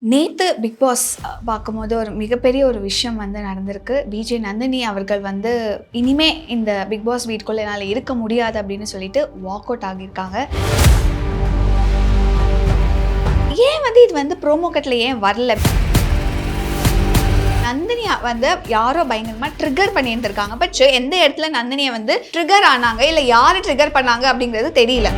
நேத்து big pass பார்க்கும்போது ஒரு மிகப்பெரிய ஒரு விஷயம் வந்து நடந்திருக்கு. விஜே நந்தினி அவர்கள் வந்து இனிமே இந்த பிக் பாஸ் வீட்டுக்குள்ள என்னால இருக்க முடியாது அப்படின்னு சொல்லிட்டு வாக் அவுட் ஆகியிருக்காங்க. ஏன் வந்து இது வந்து ப்ரோமோ கட்ல ஏன் வரல? நந்தினி வந்து யாரோ பயங்கரமா ட்ரிகர் பண்ணியிருந்திருக்காங்க. பட் எந்த இடத்துல நந்தினியை வந்து ட்ரிகர் ஆனாங்க இல்ல யாரு ட்ரிகர் பண்ணாங்க அப்படிங்கிறது தெரியல.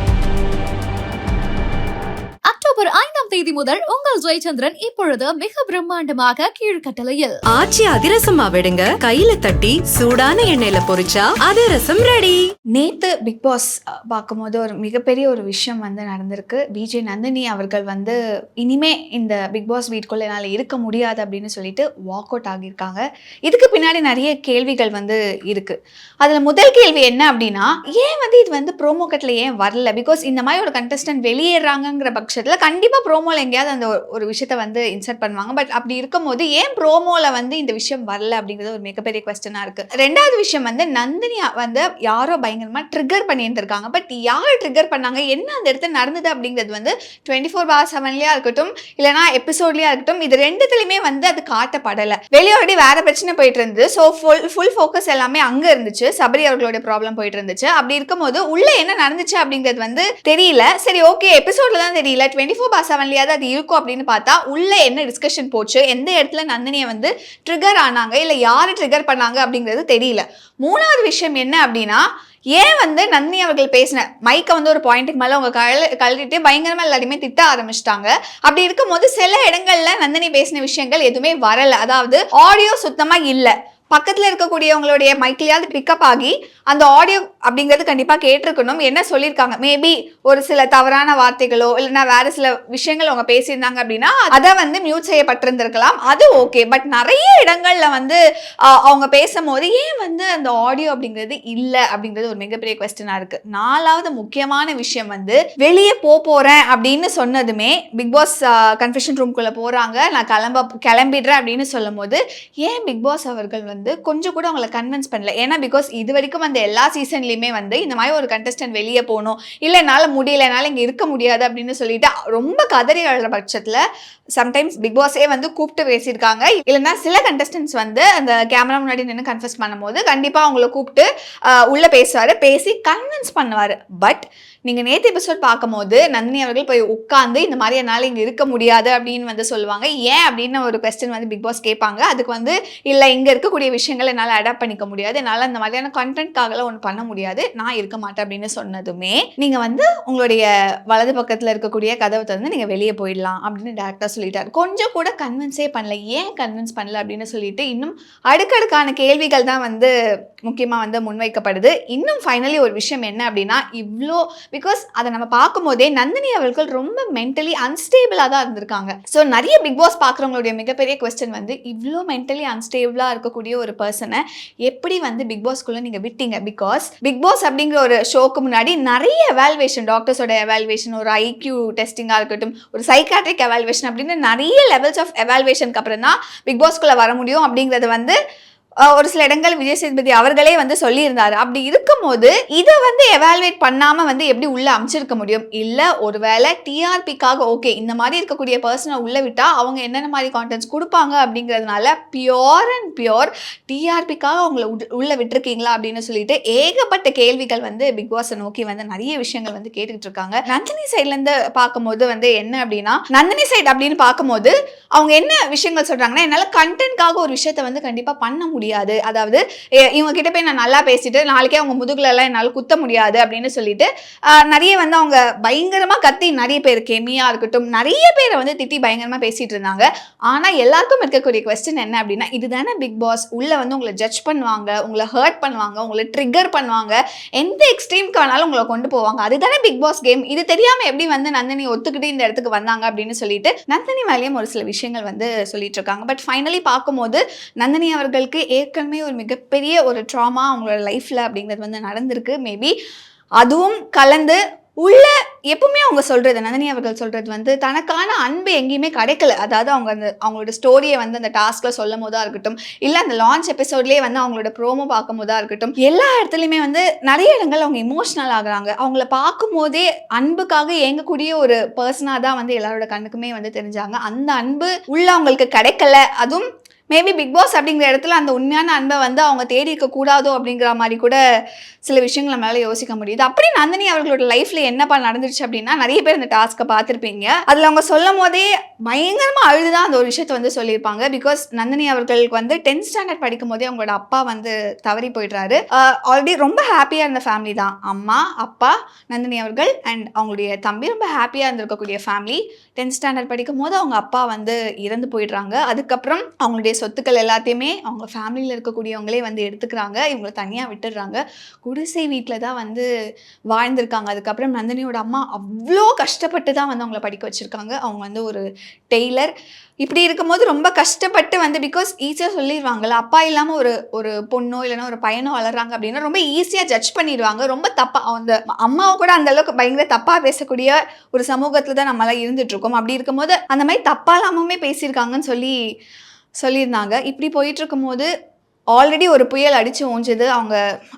அக்டோபர் 5ஆம் தேதி முதல் உங்கள் ஜெயச்சந்திரன் இப்பொழுது மிக பிரம்மாண்டமாக கீழ்கட்டளையில் ஆச்சி அதிரசமா விடுங்க, கையில தட்டி சூடான எண்ணெயில பொரிச்சா அதிரசம் ரெடி. நேத்து பிக் பாஸ் பார்க்கும்போது ஒரு மிகப்பெரிய ஒரு விஷயம் வந்து நடந்திருக்கு. விஜே நந்தினி அவர்கள் வந்து இனிமே இந்த பிக் பாஸ் வீட்டுக்குள்ள என்னால இருக்க முடியாது அப்படின்னு சொல்லிட்டு வாக் அவுட் ஆகியிருக்காங்க. இதுக்கு பின்னாடி நிறைய கேள்விகள் வந்து இருக்கு. அதுல முதல் கேள்வி என்ன அப்படின்னா, ஏன் வந்து இது வந்து ப்ரோமோ கட்ல ஏன் வரல? பிகாஸ் இந்த மாதிரி ஒரு கண்டஸ்டன்ட் வெளியேறாங்கிற பட்சத்துல கண்டிப்பா ப்ரோமோல எங்கேயாவது அந்த ஒரு விஷயத்த வந்து இன்சர்ட் பண்ணுவாங்க. பட் அப்படி இருக்கும்போது ஏன் ப்ரோமோல வந்து இந்த விஷயம் வரல அப்படிங்கிறது ஒரு மிகப்பெரிய கொஸ்டினா இருக்கு. ரெண்டாவது விஷயம் வந்து நந்தினி வந்து யாரோ பயங்கரமா ட்ரிகர் பண்ணியிருந்திருக்காங்க. பட் யார் ட்ரிகர் பண்ணாங்க, என்ன அந்த இடத்துல நடந்தது அப்படிங்கிறது வந்து 24/7லயா இருக்கட்டும் இல்லைனா எபிசோட்லயா இருக்கட்டும், இது ரெண்டுத்துலயுமே வந்து அது காட்டப்படலை. வெளியே ஆல்ரெடி வேற பிரச்சனை போயிட்டு இருந்தது. ஸோ ஃபுல் ஃபோக்கஸ் எல்லாமே அங்க இருந்துச்சு. சபரி அவர்களுடைய ப்ராப்ளம் போயிட்டு இருந்துச்சு. அப்படி இருக்கும்போது உள்ள என்ன நடந்துச்சு அப்படிங்கிறது வந்து தெரியல. சரி ஓகே, எபிசோட்ல தான் தெரியல, 24/7லயாவது அது இருக்கும் அப்படின்னு பார்த்தா உள்ள என்ன டிஸ்கஷன் போச்சு, எந்த இடத்துல நந்தினியை வந்து ட்ரிகர் ஆனாங்க இல்ல யாரு ட்ரிகர் பண்ணாங்க அப்படிங்கிறது தெரியல. மூணாவது விஷயம் என்ன அப்படின்னா, ஏன் வந்து நந்தினி அவர்கள் பேசின மைக்கை வந்து ஒரு பாயிண்ட்டுக்கு மேலே அவங்க கழட்டிட்டு பயங்கரமாக எல்லாருமே திட்ட ஆரம்பிச்சிட்டாங்க. அப்படி இருக்கும்போது சில இடங்கள்ல நந்தினி பேசின விஷயங்கள் எதுவுமே வரல. அதாவது ஆடியோ சுத்தமாக இல்லை. பக்கத்தில் இருக்கக்கூடியவங்களுடைய மைக்லையாவது பிக்கப் ஆகி அந்த ஆடியோ அப்படிங்கிறது கண்டிப்பாக கேட்டிருக்கணும். என்ன சொல்லியிருக்காங்க, மேபி ஒரு சில தவறான வார்த்தைகளோ இல்லைன்னா வேற சில விஷயங்கள் அவங்க பேசியிருந்தாங்க அப்படின்னா அதை வந்து மியூட் செய்யப்பட்டிருந்திருக்கலாம். அது ஓகே. பட் நிறைய இடங்கள்ல வந்து அவங்க பேசும்போது ஏன் வந்து அந்த ஆடியோ அப்படிங்கிறது இல்லை அப்படிங்கிறது ஒரு மிகப்பெரிய கொஸ்டினா இருக்கு. நாலாவது முக்கியமான விஷயம் வந்து வெளியே போறேன் அப்படின்னு சொன்னதுமே பிக் பாஸ் கன்ஃபெஷன் ரூம்குள்ள போறாங்க, நான் கிளம்பிடுறேன் அப்படின்னு சொல்லும் போது ஏன் பிக் பாஸ் அவர்கள் வந்து கொஞ்சம் கூட அவங்களை கன்வின்ஸ் பண்ணல? ஏன்னா பிகாஸ் இது வரைக்கும் அந்த எல்லா சீசன்லயுமே வந்து இந்த மாதிரி ஒரு கண்டஸ்டன்ட் வெளியே போகணும், இல்லை என்னால் முடியல, என்னால் இங்கே இருக்க முடியாது அப்படின்னு சொல்லிட்டு ரொம்ப கதறி அழுற பட்சத்தில் சம்டைம்ஸ் பிக் பாஸே வந்து கூப்பிட்டு பேசியிருக்காங்க. இல்லைன்னா சில கண்டஸ்டன்ட்ஸ் வந்து அந்த கேமரா முன்னாடி நின்று கன்ஃபஸ் பண்ணும்போது கண்டிப்பாக அவங்கள கூப்பிட்டு உள்ள பேசுவார், பேசி கன்வின்ஸ் பண்ணுவார். பட் நீங்கள் நேற்று எபிசோட் பார்க்கும்போது நந்தினி அவர்கள் போய் உட்காந்து இந்த மாதிரி என்னால் இங்கே இருக்க முடியாது அப்படின்னு வந்து சொல்லுவாங்க. ஏன் அப்படின்னு ஒரு கொஸ்டின் வந்து பிக் பாஸ் கேட்பாங்க. அதுக்கு வந்து இல்லை, இங்கே இருக்கக்கூடிய விஷயங்கள் என்னால் அடாப்ட் பண்ணிக்க முடியாது, என்னால் இந்த மாதிரியான கண்டென்ட்காகலாம் ஒன்று பண்ண முடியாது, நான் இருக்க மாட்டேன் அப்படின்னு சொன்னதுமே நீங்கள் வந்து உங்களுடைய வலது பக்கத்தில் இருக்கக்கூடிய கதவை திறந்து நீங்கள் வெளியே போயிடலாம் அப்படின்னு டேரக்டாக சொல்லிட்டாரு. கொஞ்சம் கூட கன்வின்ஸே பண்ணல. ஏன் கன்வின்ஸ் பண்ணல அப்படின்னு சொல்லிட்டு இன்னும் அடுக்கடுக்கான கேள்விகள் தான் வந்து முக்கியமாக வந்து முன்வைக்கப்படுது. இன்னும் ஃபைனலி ஒரு விஷயம் என்ன அப்படின்னா, இவ்வளோ பிகாஸ் அதை நம்ம பார்க்கும்போதே நந்தினி அவர்கள் ரொம்ப மென்டலி அன்ஸ்டேபிளாக தான் இருந்திருக்காங்க. ஸோ நிறைய பிக் பாஸ் பார்க்குறவங்களுடைய மிகப்பெரிய கொஸ்டின் வந்து, இவ்வளோ மென்டலி அன்ஸ்டேபிளாக இருக்கக்கூடிய ஒரு பர்சனை எப்படி வந்து பிக் பாஸ்க்குள்ளே நீங்கள் விட்டீங்க? பிகாஸ் பிக் பாஸ் அப்படிங்கிற ஒரு ஷோக்கு முன்னாடி நிறைய எவால்வேஷன், டாக்டர்ஸோட எவால்வேஷன், ஒரு ஐக்யூ டெஸ்டிங்காக இருக்கட்டும், ஒரு சைக்காட்ரிக் எவால்வேஷன் அப்படின்னு நிறைய லெவல்ஸ் ஆஃப் எவால்வேஷனுக்கு அப்புறம் தான் பிக் பாஸ்க்குள்ளே வர முடியும் அப்படிங்கிறது வந்து ஒரு சில இடங்கள் விஜய் சேதுபதி அவர்களே வந்து சொல்லியிருந்தாரு. அப்படி இருக்கும்போது இதை வந்து எவாலுவேட் பண்ணாம வந்து எப்படி உள்ள அமைச்சிருக்க முடியும்? இல்லை ஒருவேளை டிஆர்பிக்காக ஓகே இந்த மாதிரி இருக்கக்கூடிய பர்சனை உள்ள விட்டா அவங்க என்னென்ன மாதிரி கான்டென்ட்ஸ் கொடுப்பாங்க அப்படிங்கிறதுனால பியோர் அண்ட் பியோர் டிஆர்பிக்காக அவங்கள உள்ள விட்டுருக்கீங்களா அப்படின்னு சொல்லிட்டு ஏகப்பட்ட கேள்விகள் வந்து பிக் பாஸை நோக்கி வந்து நிறைய விஷயங்கள் வந்து கேட்டுக்கிட்டு இருக்காங்க. நந்தினி சைட்லேருந்து பார்க்கும்போது வந்து என்ன அப்படின்னா, நந்தினி சைட் அப்படின்னு பார்க்கும்போது அவங்க என்ன விஷயங்கள் சொல்றாங்கன்னா, என்னால் கண்டென்ட்காக ஒரு விஷயத்த வந்து கண்டிப்பாக பண்ண முடியாது, அதாவது இவங்க கிட்ட போய் நான் நல்லா பேசிட்டு நாளைக்கே அவங்க முதுகுல எல்லாம் என்னால் குத்த முடியாது அப்படின்னு சொல்லிட்டு நிறைய வந்து அவங்க பயங்கரமா கத்தி, நிறைய பேர் கெமியா இருக்கட்டும் நிறைய பேரை வந்து திட்டி பயங்கரமா பேசிட்டு இருந்தாங்க. ஆனா எல்லாருக்கும் இருக்கக்கூடிய கொஸ்டின் என்ன அப்படின்னா, இதுதானே பிக் பாஸ், உள்ள வந்து உங்களை ஜட்ஜ் பண்ணுவாங்க, உங்களை ஹர்ட் பண்ணுவாங்க, உங்களை ட்ரிகர் பண்ணுவாங்க, எந்த எக்ஸ்ட்ரீம்க்கு வேணாலும் உங்களை கொண்டு போவாங்க, அதுதானே பிக் பாஸ் கேம், இது தெரியாம எப்படி வந்து நந்தினி ஒத்துக்கிட்டு இந்த இடத்துக்கு வந்தாங்க அப்படின்னு சொல்லிட்டு நந்தினி மேலேயும் ஒரு சில விஷயங்கள் வந்து சொல்லிட்டு இருக்காங்க. பட் ஃபைனலி பார்க்கும்போது நந்தினி அவர்களுக்கு ஏற்கனவே ஒரு மிகப்பெரிய ஒரு ட்ராமா அவங்களோட லைஃப்ல அப்படிங்கிறது வந்து நடந்திருக்கு. மேபி அதுவும் கலந்து உள்ள எப்பவுமே அவங்க சொல்றது, நந்தினி அவர்கள் சொல்றது வந்து தனக்கான அன்பு எங்கேயுமே கிடைக்கல. அதாவது அவங்க அவங்களோட ஸ்டோரியை வந்து அந்த டாஸ்க்ல சொல்லும் போதா இருக்கட்டும், இல்ல அந்த லான்ச் எபிசோட்லயே வந்து அவங்களோட ப்ரோமோ பார்க்கும் போதா இருக்கட்டும், எல்லா இடத்துலையுமே வந்து நிறைய இடங்கள் அவங்க இமோஷனல் ஆகுறாங்க. அவங்கள பார்க்கும் போதே அன்புக்காக ஏங்கக்கூடிய ஒரு பர்சனா தான் வந்து எல்லாரோட கண்ணுக்குமே வந்து தெரிஞ்சாங்க. அந்த அன்பு உள்ள அவங்களுக்கு கிடைக்கல. அதுவும் மேபி பிக் பாஸ் அப்படிங்கிற இடத்துல அந்த உண்மையான அன்பை வந்து அவங்க தேடி இருக்க கூடாதோ அப்படிங்கிற மாதிரி கூட சில விஷயங்கள் நம்மளால யோசிக்க முடியுது. அப்படி நந்தினி அவர்களோட லைஃப்ல என்னப்பா நடந்துருச்சு அப்படின்னா, நிறைய பேர் இந்த டாஸ்க்கை பார்த்துருப்பீங்க. அதுல அவங்க சொல்லும் போதே பயங்கரமா அழுதுதான் அந்த ஒரு விஷயத்த வந்து சொல்லியிருப்பாங்க. பிகாஸ் நந்தினி அவர்களுக்கு வந்து 10th ஸ்டாண்டர்ட் படிக்கும் போதே அவங்களோட அப்பா வந்து தவறி போயிடுறாரு. ஆல்ரெடி ரொம்ப ஹாப்பியா இருந்த ஃபேமிலி தான், அம்மா அப்பா நந்தினி அவர்கள் அண்ட் அவங்களுடைய தம்பி, ரொம்ப ஹாப்பியா இருந்திருக்கக்கூடிய ஃபேமிலி. 10th ஸ்டாண்டர்ட் படிக்கும் போது அவங்க அப்பா வந்து இறந்து போயிடுறாங்க. அதுக்கப்புறம் அவங்களுடைய சொத்துக்கள் எல்லாத்தையுமே அவங்க ஃபேமிலியில் இருக்கக்கூடியவங்களே வந்து எடுத்துக்கிறாங்க. இவங்களை தனியாக விட்டுடுறாங்க. குடிசை வீட்டில் தான் வந்து வாழ்ந்திருக்காங்க. அதுக்கப்புறம் நந்தினியோட அம்மா அவ்வளோ கஷ்டப்பட்டு தான் வந்து அவங்கள படிக்க வச்சுருக்காங்க. அவங்க வந்து ஒரு டெய்லர். இப்படி இருக்கும்போது ரொம்ப கஷ்டப்பட்டு வந்து பிகாஸ் ஈஸியாக சொல்லிடுவாங்கள்ல, அப்பா இல்லாமல் ஒரு பொண்ணோ இல்லைன்னா ஒரு பையனோ வளர்றாங்க அப்படின்னா ரொம்ப ஈஸியாக ஜட்ஜ் பண்ணிடுவாங்க. ரொம்ப தப்பாக அந்த அம்மாவை கூட அந்த அளவுக்கு பயங்கர தப்பாக பேசக்கூடிய ஒரு சமூகத்தில் தான் நம்மளாம் இருந்துகிட்ருக்கோம். அப்படி இருக்கும்போது அந்த மாதிரி தப்பாக இல்லாமமே பேசியிருக்காங்கன்னு சொல்லியிருந்தாங்க. இப்படி போயிட்டு இருக்கும்போது ஆல்ரெடி ஒரு புயல் அடித்து ஓஞ்சது, அவங்க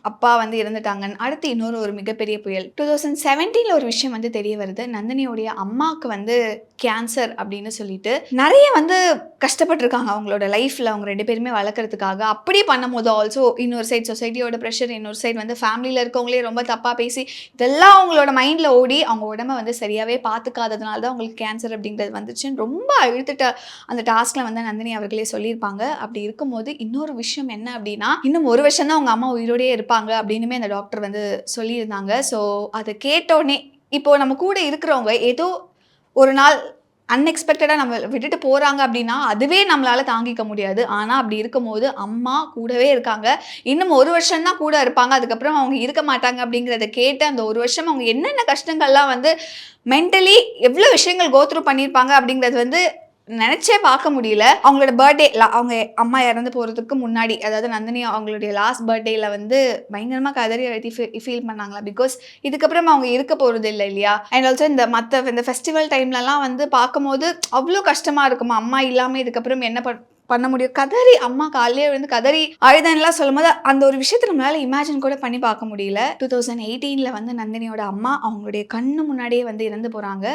அப்பா வந்து இறந்துட்டாங்கன்னு. அடுத்து இன்னொரு ஒரு மிகப்பெரிய புயல் 2017 ஒரு விஷயம் வந்து தெரிய வருது. நந்தினியோடைய அம்மாவுக்கு வந்து கேன்சர் அப்படின்னு சொல்லிட்டு நிறைய வந்து கஷ்டப்பட்டுருக்காங்க அவங்களோட லைஃப்பில், அவங்க 2 பேருமே வளர்க்குறதுக்காக. அப்படி பண்ணும்போது ஆல்சோ இன்னொரு சைட் சொசைட்டியோட ப்ரெஷர், இன்னொரு சைட் வந்து ஃபேமிலியில் இருக்கவங்களே ரொம்ப தப்பாக பேசி இதெல்லாம் அவங்களோட மைண்டில் ஓடி அவங்க உடம்பை வந்து சரியாகவே பார்த்துக்காததுனால தான் அவங்களுக்கு கேன்சர் அப்படிங்கிறது வந்துச்சுன்னு ரொம்ப அழுத்துட்ட அந்த டாஸ்கில் வந்து நந்தினி அவர்களே சொல்லியிருப்பாங்க. அப்படி இருக்கும்போது இன்னொரு விஷயம் என்ன அப்படின்னா, இன்னும் 1 வருஷம் தான் அவங்க அம்மா உயிரோடே இருப்பாங்க அப்படின்னுமே அந்த டாக்டர் வந்து சொல்லியிருந்தாங்க. ஸோ அதை கேட்டோடனே இப்போது நம்ம கூட இருக்கிறவங்க ஏதோ ஒரு நாள் அன்எக்ஸ்பெக்டடாக நம்ம விட்டுட்டு போகிறாங்க அப்படின்னா அதுவே நம்மளால் தாங்கிக்க முடியாது. ஆனால் அப்படி இருக்கும்போது அம்மா கூடவே இருக்காங்க, இன்னும் 1 வருஷம் தான் கூட இருப்பாங்க, அதுக்கப்புறம் அவங்க இருக்க மாட்டாங்க அப்படிங்கிறத கேட்டு அந்த 1 வருஷம் அவங்க என்னென்ன கஷ்டங்கள்லாம் வந்து மென்டலி எவ்வளோ விஷயங்கள் கோத்ரூ பண்ணியிருப்பாங்க அப்படிங்கிறது வந்து நினச்சே பார்க்க முடியல. அவங்களோட பர்த்டே, அவங்க அம்மா இறந்து போகிறதுக்கு முன்னாடி, அதாவது நந்தினி அவங்களுடைய லாஸ்ட் பர்த்டேயில் வந்து பயங்கரமாக கதறி அழுத்தி ஃபீல் பண்ணாங்களா. பிகாஸ் இதுக்கப்புறம் அவங்க இருக்க போகிறது இல்லை இல்லையா. அண்ட் ஆல்சோ இந்த ஃபெஸ்டிவல் டைம்லலாம் வந்து பார்க்கும்போது அவ்வளோ கஷ்டமாக இருக்குமா, அம்மா இல்லாமல் இதுக்கப்புறம் என்ன பண்ண முடியும். கதறி அம்மா காலையிலே வந்து கதறி அழுதன்லாம் சொல்லும் போது அந்த ஒரு விஷயத்தை நம்மளால இமேஜின் கூட பண்ணி பார்க்க முடியல. 2018 வந்து நந்தினியோட அம்மா அவங்களுடைய கண்ணு முன்னாடியே வந்து இறந்து போகிறாங்க.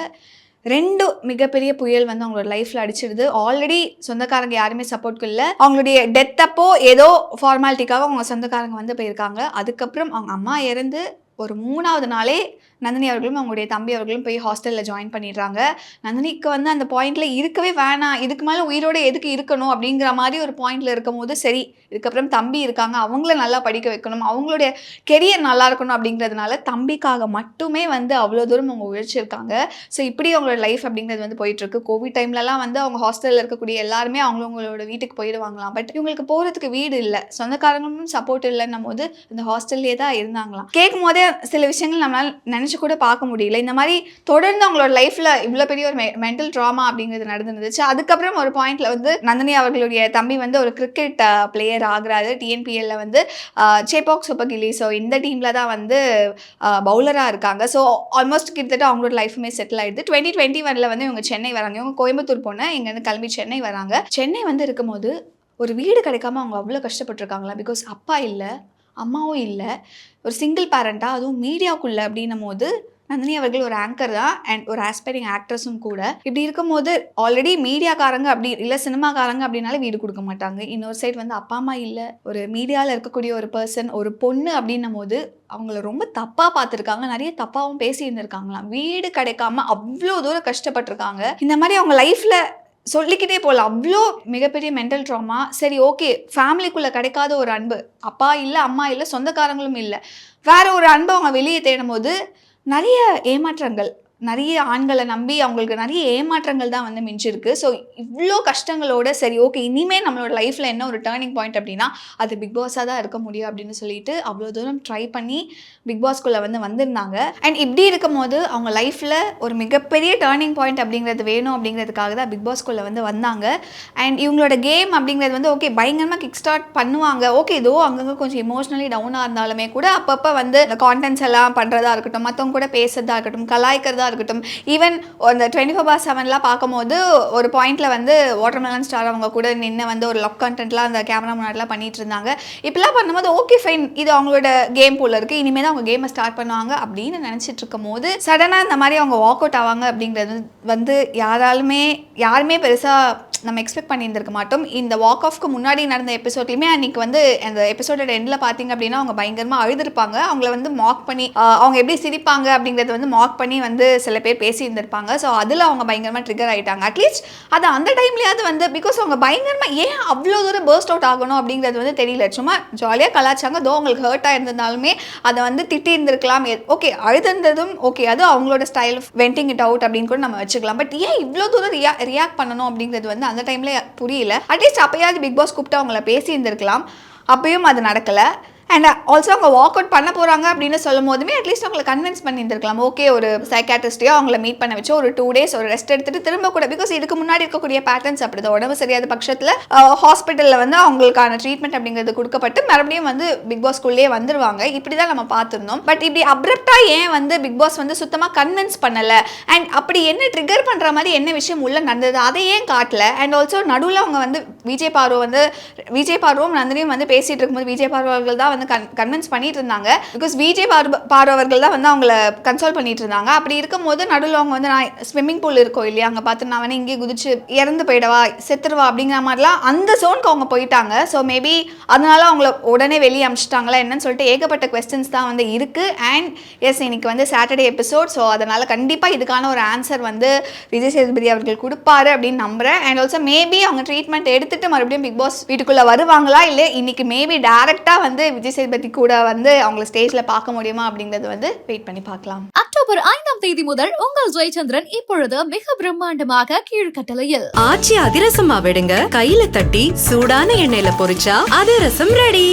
2 மிகப்பெரிய புயல் வந்து அவங்களோட லைஃப்பில் அடிச்சிடுது. ஆல்ரெடி சொந்தக்காரங்க யாருமே சப்போர்ட்க்கு இல்லை. அவங்களுடைய டெத் அப்போ ஏதோ ஃபார்மாலிட்டிக்காக அவங்க சொந்தக்காரங்க வந்து போயிருக்காங்க. அதுக்கப்புறம் அவங்க அம்மா இறந்து ஒரு 3வது நாளே நந்தினி அவர்களும் அவங்களுடைய தம்பி அவர்களும் போய் ஹாஸ்டலில் ஜாயின் பண்ணிடுறாங்க. நந்தினிக்கு வந்து அந்த பாயிண்டில் இருக்கவே வேணாம், இதுக்கு மேலே உயிரோடு எதுக்கு இருக்கணும் அப்படிங்கிற மாதிரி ஒரு பாயிண்டில் இருக்கும் போது, சரி இதுக்கப்புறம் தம்பி இருக்காங்க, அவங்கள நல்லா படிக்க வைக்கணும், அவங்களுடைய கெரியர் நல்லா இருக்கணும் அப்படிங்கிறதுனால தம்பிக்காக மட்டுமே வந்து அவ்வளோ தூரம் அவங்க உழைச்சிருக்காங்க. ஸோ இப்படி அவங்களோட லைஃப் அப்படிங்கிறது வந்து போயிட்டுருக்கு. கோவிட் டைம்லலாம் வந்து அவங்க ஹாஸ்டலில் இருக்கக்கூடிய எல்லாருமே அவங்களோட வீட்டுக்கு போயிடுவாங்களாம். பட் இவங்களுக்கு போகிறதுக்கு வீடு இல்லை, சொந்தக்காரங்களும் சப்போர்ட் இல்லைன்னும் போது அந்த ஹாஸ்டல்லே தான் இருந்தாங்களாம். கேட்கும் போதே சில விஷயங்கள் நம்மளால் நினச்சி கூட பார்க்க முடியல. இந்த மாதிரி தொடர்ந்து அவங்களோட லைஃப்ல இவ்வளோ பெரிய ஒரு மென்டல் ட்ராமா அப்படிங்கிறது நடந்துருந்துச்சு. அதுக்கப்புறம் ஒரு பாயிண்ட்ல வந்து நந்தினி அவர்களுடைய தம்பி வந்து ஒரு கிரிக்கெட் பிளேயர் ஆகுறாரு. டிஎன்பிஎல்ல வந்து சேப்பாக் சூப்பர் கில்லி, ஸோ இந்த டீம்ல தான் வந்து பவுலராக இருக்காங்க. ஸோ ஆல்மோஸ்ட் கிட்டத்தட்ட அவங்களோட லைஃபுமே செட்டில் ஆயிடுது. 2021 வந்து இவங்க சென்னை வராங்க. இவங்க கோயம்புத்தூர் பொண்ணு, இங்கேருந்து கிளம்பி சென்னை வராங்க. சென்னை வந்து இருக்கும்போது ஒரு வீடு கிடைக்காம அவங்க அவ்வளோ கஷ்டப்பட்டுருக்காங்களா. பிகாஸ் அப்பா இல்லை, அம்மாவும் இல்லை, ஒரு சிங்கிள் பேரண்ட்டாக, அதுவும் மீடியாவுக்குள்ளே அப்படின்னும் போது நந்தினி அவர்கள் ஒரு ஆங்கர் தான் அண்ட் ஒரு ஆஸ்பைரிங் ஆக்ட்ரஸும் கூட. இப்படி இருக்கும்போது ஆல்ரெடி மீடியாக்காரங்க அப்படி இல்லை, சினிமாக்காரங்க அப்படின்னாலே வீடு கொடுக்க மாட்டாங்க. இன்னொரு சைட் வந்து அப்பா அம்மா இல்லை, ஒரு மீடியாவில் இருக்கக்கூடிய ஒரு பர்சன், ஒரு பொண்ணு அப்படின்னும் போது அவங்கள ரொம்ப தப்பாக பார்த்துருக்காங்க, நிறைய தப்பாகவும் பேசி இருந்திருக்காங்களாம். வீடு கிடைக்காம அவ்வளோ தூரம் கஷ்டப்பட்டிருக்காங்க. இந்த மாதிரி அவங்க லைஃப்பில் சொல்லிக்கிட்டே போகலாம், அவ்வளோ மிகப்பெரிய மென்டல் ட்ராமா. சரி ஓகே, ஃபேமிலிக்குள்ளே கிடைக்காத ஒரு அன்பு, அப்பா இல்லை அம்மா இல்லை சொந்தக்காரங்களும் இல்லை, வேற ஒரு அன்பு அவங்க வெளியே தேடும் போது நிறைய ஏமாற்றங்கள், நிறைய ஆண்களை நம்பி அவங்களுக்கு நிறைய ஏமாற்றங்கள் தான் வந்து மிஞ்சிருக்கு. ஸோ இவ்வளோ கஷ்டங்களோட சரி ஓகே இனிமேல் நம்மளோட லைஃப்பில் என்ன ஒரு டேர்னிங் பாயிண்ட் அப்படின்னா அது பிக் பாஸாக தான் இருக்க முடியும் அப்படின்னு சொல்லிட்டு அவ்வளோ தூரம் ட்ரை பண்ணி பிக் பாஸ்குள்ளே வந்திருந்தாங்க. அண்ட் இப்படி இருக்கும் போது அவங்க லைஃப்பில் ஒரு மிகப்பெரிய டேர்னிங் பாயிண்ட் அப்படிங்கிறது வேணும் அப்படிங்கிறதுக்காக தான் பிக் பாஸ்குள்ளே வந்தாங்க. அண்ட் இவங்களோட கேம் அப்படிங்கிறது ஓகே பயங்கரமாக கிக் ஸ்டார்ட் பண்ணுவாங்க. ஓகே ஏதோ அங்கங்கே கொஞ்சம் இமோஷ்னலி டவுனாக இருந்தாலுமே கூட அப்பப்போ இந்த கான்டென்ட்ஸ் எல்லாம் பண்ணுறதா இருக்கட்டும், மற்றவங்க கூட பேசுறதா இருக்கட்டும், கலாய்க்கிறதா இருக்கட்டும், ஈவன் அந்த 24/7 பார்க்கும்போது ஒரு பாயிண்ட்ல வாட்டர்மெலன் ஸ்டார் அவங்க கூட நின்று ஒரு லவ் கண்டென்ட்லாம் அந்த கேமரா முன்னாடிலாம் பண்ணிட்டு இருந்தாங்க. இப்படிலாம் பண்ணும்போது ஓகே ஃபைன் இது அவங்களோட கேம் போல இருக்கு, இனிமேல் தான் அவங்க கேமை ஸ்டார்ட் பண்ணுவாங்க அப்படின்னு நினச்சிட்டு இருக்கும் போது சடனாக இந்த மாதிரி அவங்க வாக் அவுட் ஆவாங்க அப்படிங்கிறது யாருமே பெருசாக நம்ம எக்ஸ்பெக்ட் பண்ணியிருந்திருக்க மாட்டோம். இந்த வாக் ஆஃப்க்கு முன்னாடி நடந்த எபிசோட்லையுமே அன்றைக்கி அந்த எபிசோடோட எண்டில் பார்த்தீங்க அப்படின்னா அவங்க பயங்கரமாக அழுதுருப்பாங்க. அவங்கள மார்க் பண்ணி அவங்க எப்படி சிரிப்பாங்க அப்படிங்கிறத மார்க் பண்ணி சில பேர் பேசி இருந்திருப்பாங்க. ஸோ அதில் அவங்க பயங்கரமாக ட்ரிகர் ஆகிட்டாங்க. அட்லீஸ்ட் அது அந்த டைம்லேயாவது பிகாஸ் அவங்க பயங்கரமாக ஏன் அவ்வளோ தூரம் பர்ஸ்ட் அவுட் ஆகணும் அப்படிங்கிறது தெரியல. சும்மா ஜாலியாக கலாச்சாங்க. தோ அவங்களுக்கு ஹர்ட்டாக இருந்திருந்தாலுமே அதை திட்டி இருந்திருக்கலாம். ஓகே அழுதுன்றதும் ஓகே அது அவங்களோட style of venting it out அப்படின்னு கூட நம்ம வச்சுக்கலாம். பட் ஏன் இவ்வளோ தூரம் ரியாக்ட் பண்ணணும் அப்படிங்கிறது அந்த டைம்ல புரியல. அட்லீஸ்ட் அப்பயாவது பிக் பாஸ் கூப்பிட்டு அவங்கள பேசி இருந்திருக்கலாம். அப்பயும் அது நடக்கல. அண்ட் ஆல்சோ அவங்க வாக் அவுட் பண்ண போகிறாங்க அப்படின்னு சொல்லும் போதுமே அட்லீஸ்ட் அவங்களை கன்வின்ஸ் பண்ணியிருந்திருக்கலாம். ஓகே ஒரு சைக்காட்ரிஸ்டையோ அவங்கள மீட் பண்ண வச்சு ஒரு 2 days ஒரு ரெஸ்ட் எடுத்துட்டு திரும்ப கூட பிகாஸ் இதுக்கு முன்னாடி இருக்கக்கூடிய பேட்டர்ன்ஸ் அப்படி தான். உடம்பு சரியாத பட்சத்தில் ஹாஸ்பிட்டலில் அவங்களுக்கான ட்ரீட்மெண்ட் அப்படிங்கிறது கொடுக்கப்பட்டு மறுபடியும் பிக் பாஸ்குள்ளேயே வந்துருவாங்க. இப்படி தான் நம்ம பார்த்துருந்தோம். பட் இப்படி அப்ரப்டாக ஏன் பிக் பாஸ் சுத்தமாக கன்வின்ஸ் பண்ணலை அண்ட் அப்படி என்ன ட்ரிகர் பண்ணுற மாதிரி என்ன விஷயம் உள்ள நடந்தது அதை ஏன் காட்டல. அண்ட் ஆல்சோ நடுவில் அவங்க விஜய் பார்வும் நந்தினியும் பேசிட்டு இருக்கும்போது விஜய் பார்வர்கள் தான் கன்வின்ஸ் பண்ணிட்டு இருந்தாங்க. பிகாஸ் விஜய் பார்வர்கள் தான் அவங்கள கன்சோல் பண்ணிட்டு இருந்தாங்க. அப்படி இருக்கும் போது நடுவில் அவங்க நான் ஸ்விம்மிங் பூல் இருக்கோ இல்லையா அங்கே பார்த்து நான் இங்கே குதிச்சு இறந்து போயிடவா செத்துருவா அப்படிங்கிற மாதிரிலாம் அந்த ஜோனுக்கு அவங்க போயிட்டாங்க. ஸோ மேபி அதனால அவங்கள உடனே வெளியே அமிச்சிட்டாங்களா என்னன்னு சொல்லிட்டு ஏகப்பட்ட கொஸ்டின்ஸ் தான் இருக்கு. அண்ட் எஸ் இன்னைக்கு சாட்டர்டே எபிசோட். ஸோ அதனால கண்டிப்பாக இதுக்கான ஒரு ஆன்சர் விஜய் சேதுபதி அவர்கள் கொடுப்பாரு அப்படின்னு நம்புறேன். அண்ட் ஆல்சோ மேபி அவங்க ட்ரீட்மெண்ட் எடுத்துட்டு மறுபடியும் பிக் பாஸ் வீட்டுக்குள்ள வருவாங்களா இல்லை இன்னைக்கு மேபி டைரக்டா விஜய் சேதுபதி கூட அவங்கள ஸ்டேஜ்ல பார்க்க முடியுமா அப்படிங்கறது வெயிட் பண்ணி பார்க்கலாம். அக்டோபர் 5ஆம் தேதி முதல் உங்கள் ஜெயச்சந்திரன் இப்பொழுது மிக பிரம்மாண்டமாக கீழ்கட்டளையில். ஆச்சி அதிரசமா விடுங்க, கையில தட்டி சூடான எண்ணெயில பொரிச்சா அதிரசம் ரெடி.